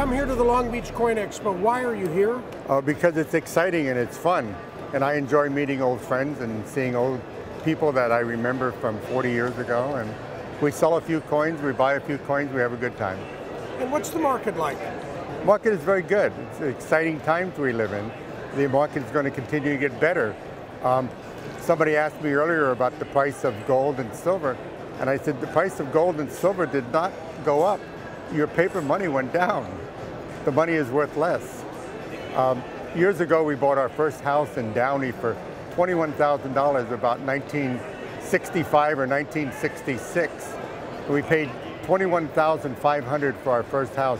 come here to the Long Beach Coin Expo. Why are you here? Because it's exciting and it's fun. And I enjoy meeting old friends and seeing old people that I remember from 40 years ago. And we sell a few coins, we buy a few coins, we have a good time. And what's the market like? The market is very good. It's exciting times we live in. The market is going to continue to get better. Somebody asked me earlier about the price of gold and silver, and I said the price of gold and silver did not go up. Your paper money went down. The money is worth less. Years ago, we bought our first house in Downey for $21,000, about 1965 or 1966. We paid $21,500 for our first house.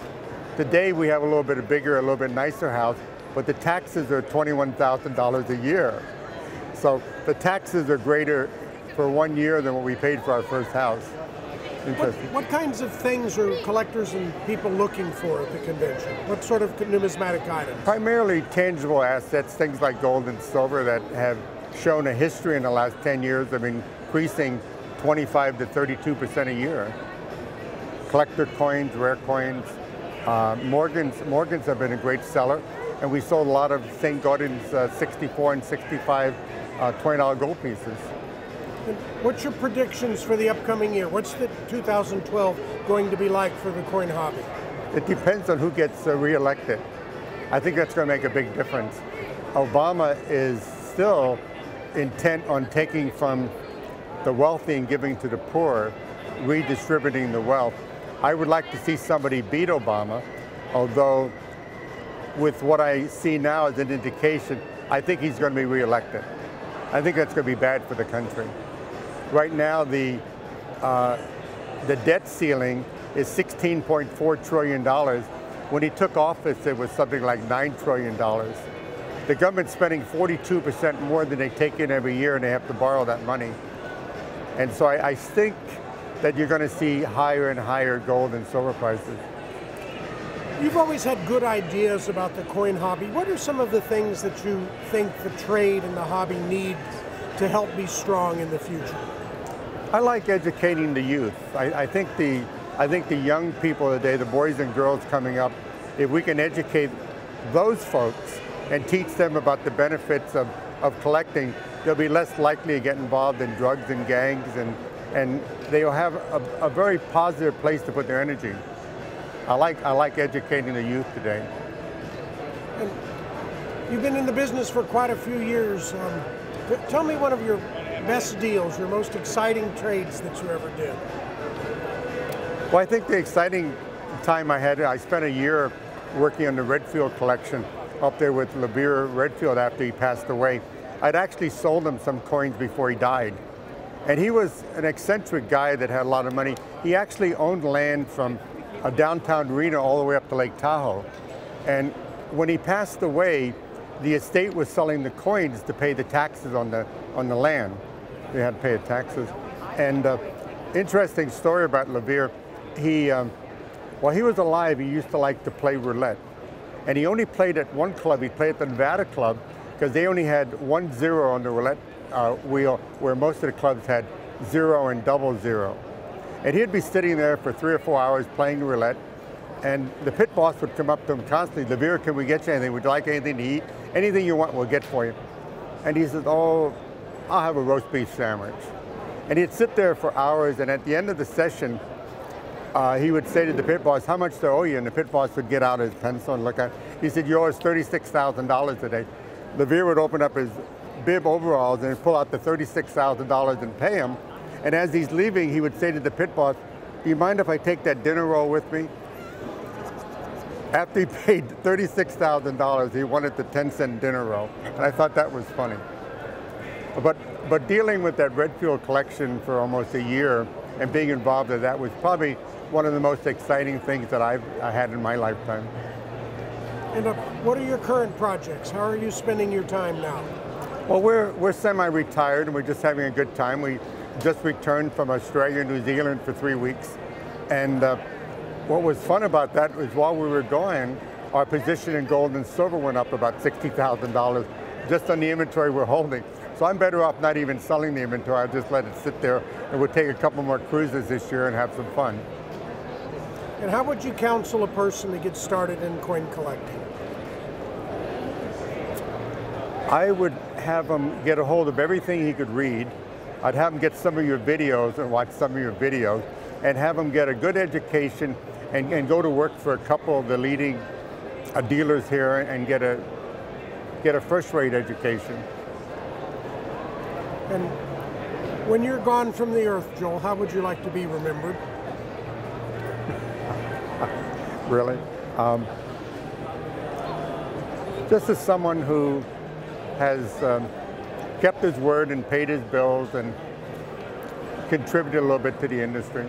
Today, we have a little bit bigger, a little bit nicer house, but the taxes are $21,000 a year. So the taxes are greater for 1 year than what we paid for our first house. Interesting. What kinds of things are collectors and people looking for at the convention? What sort of numismatic items? Primarily tangible assets, things like gold and silver that have shown a history in the last 10 years of increasing 25 to 32% a year. Collector coins, rare coins. Morgans have been a great seller, and we sold a lot of St. Gordon's 64 and 65 $20 gold pieces. And what's your predictions for the upcoming year? What's the 2012 going to be like for the coin hobby? It depends on who gets reelected. I think that's going to make a big difference. Obama is still intent on taking from the wealthy and giving to the poor, redistributing the wealth. I would like to see somebody beat Obama, although with what I see now as an indication, I think he's going to be reelected. I think that's going to be bad for the country. Right now, the debt ceiling is $16.4 trillion. When he took office, it was something like $9 trillion. The government's spending 42% more than they take in every year, and they have to borrow that money. And so I think that you're going to see higher and higher gold and silver prices. You've always had good ideas about the coin hobby. What are some of the things that you think the trade and the hobby need to help be strong in the future? I like educating the youth. I think the young people today, the boys and girls coming up, if we can educate those folks and teach them about the benefits of collecting, they'll be less likely to get involved in drugs and gangs, and they'll have a very positive place to put their energy. I like educating the youth today. And you've been in the business for quite a few years. Tell me one of your best deals, your most exciting trades that you ever did. Well, I think the exciting time I spent a year working on the Redfield collection up there with LeVere Redfield after he passed away. I'd actually sold him some coins before he died. And he was an eccentric guy that had a lot of money. He actually owned land from downtown Reno all the way up to Lake Tahoe. And when he passed away, the estate was selling the coins to pay the taxes on the land. They had to pay the taxes. And interesting story about LeVere, while he was alive, he used to like to play roulette. And he only played at one club. He played at the Nevada club because they only had 1 0 on the roulette wheel, where most of the clubs had 0 and double 0. And he'd be sitting there for 3 or 4 hours playing roulette, and the pit boss would come up to him constantly, LeVere, can we get you anything? Would you like anything to eat? Anything you want, we'll get for you. And he said, oh, I'll have a roast beef sandwich. And he'd sit there for hours, and at the end of the session, he would say to the pit boss, how much do I owe you? And the pit boss would get out his pencil and look at it. He said, you owe us $36,000 today. LeVere would open up his bib overalls and pull out the $36,000 and pay him. And as he's leaving, he would say to the pit boss, do you mind if I take that dinner roll with me? After he paid $36,000, he wanted the 10-cent dinner roll. And I thought that was funny. But dealing with that Redfield collection for almost a year and being involved in that was probably one of the most exciting things that I had in my lifetime. And what are your current projects? How are you spending your time now? Well, we're semi-retired and we're just having a good time. We just returned from Australia and New Zealand for 3 weeks. And what was fun about that was while we were going, our position in gold and silver went up about $60,000 just on the inventory we're holding. So I'm better off not even selling the inventory. I'll just let it sit there, and we'll take a couple more cruises this year and have some fun. And how would you counsel a person to get started in coin collecting? I would have him get a hold of everything he could read. I'd have him get some of your videos and watch some of your videos, and have him get a good education and go to work for a couple of the leading dealers here and get a first-rate education. And when you're gone from the earth, Joel, how would you like to be remembered? Really? Just as someone who has kept his word and paid his bills and contributed a little bit to the industry.